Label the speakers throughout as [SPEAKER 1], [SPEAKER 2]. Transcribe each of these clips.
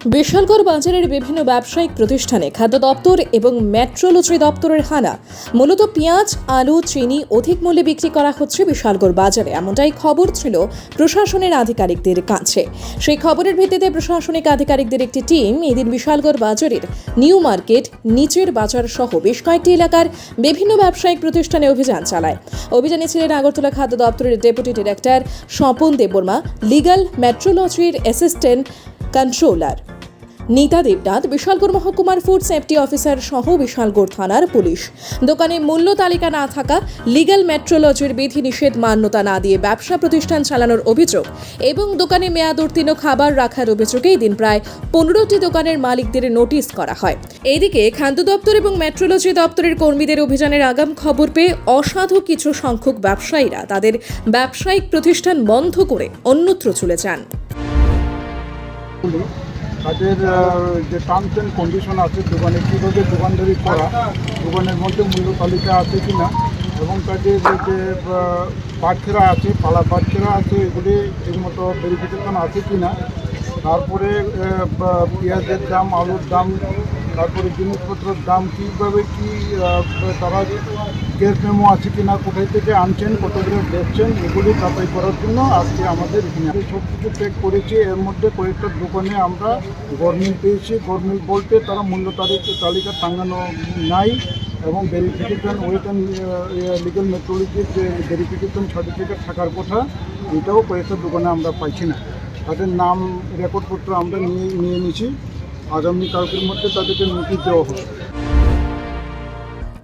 [SPEAKER 1] বিশালগড় বাজারের বিভিন্ন ব্যবসায়িক প্রতিষ্ঠানে খাদ্য দপ্তর এবং মেট্রোলজি দপ্তরের হানা। মূলত পেঁয়াজ, আলু, চিনি অধিক মূল্যে বিক্রি করা হচ্ছে বিশালগড় বাজারে, এমনটাই খবর ছিল প্রশাসনের আধিকারিকদের কাছে। সেই খবরের ভিত্তিতে প্রশাসনিক আধিকারিকদের একটি টিম এদিন বিশালগড় বাজারের নিউ মার্কেট, নিচের বাজার সহ বেশ কয়েকটি এলাকার বিভিন্ন ব্যবসায়িক প্রতিষ্ঠানে অভিযান চালায়। অভিযানে ছিলেন আগরতলা খাদ্য দপ্তরের deputy director Swapan Debbarma, legal মেট্রোলজির অ্যাসিস্ট্যান্ট কন্ট্রোলার নীতা দেবনাথ, বিশালগড় মহকুমার ফুড সেফটি অফিসার সহ বিশালগড় থানার পুলিশ। দোকানে মূল্য তালিকা না থাকা, লিগ্যাল মেট্রোলজির বিধিনিষেধ মান্যতা না দিয়ে ব্যবসা প্রতিষ্ঠান চালানোর অভিযোগ এবং দোকানে মেয়াদ উত্তীর্ণ খাবার রাখার অভিযোগে এই দিন প্রায় 15টি দোকানের মালিকদের নোটিশ করা হয়। এইদিকে খাদ্য দপ্তর এবং মেট্রোলজি দপ্তরের কর্মীদের অভিযানের আগাম খবর পেয়ে অসাধু কিছু সংখ্যক ব্যবসায়ীরা তাদের ব্যবসায়িক প্রতিষ্ঠান বন্ধ করে অন্যত্র চলে যান।
[SPEAKER 2] তাদের যে টার্মস অ্যান্ড কন্ডিশন আছে, দোকানে কীভাবে দোকানদারি করা, দোকানের মধ্যে মূল্য তালিকা আছে কি না, এবং তাদের যে বাটখেরা আছে, পালা বাটখেরা আছে, এগুলি ঠিকমতো ভেরিফিকেশন আছে কি না। তারপরে পেঁয়াজের দাম, আলুর দাম, তারপরে জিনিসপত্রের দাম কীভাবে কী তারা গ্যাস মেমো আছে কি না, কোথায় থেকে আনছেন, কত করে দেখছেন, এগুলি যাচাই করার জন্য আজকে আমাদের এখানে সব কিছু চেক করেছি। এর মধ্যে কয়েকটা দোকানে আমরা গরমিল পেয়েছি। গরমিল বলতে তারা মূল্য তালিকা টাঙানো নাই এবং ভেরিফিকেশন ওয়েট অ্যান্ড লিগ্যাল মেট্রোলজির যে ভেরিফিকেশন সার্টিফিকেট থাকার কথা, এটাও কয়েকটা দোকানে আমরা পাইছি না। তাদের নাম রেকর্ডপত্র আমরা নিয়ে নিয়েছি। আগামীকালকের মধ্যে তাদেরকে নোটিশ দেওয়া হবে।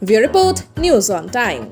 [SPEAKER 1] Bureau report, news on time.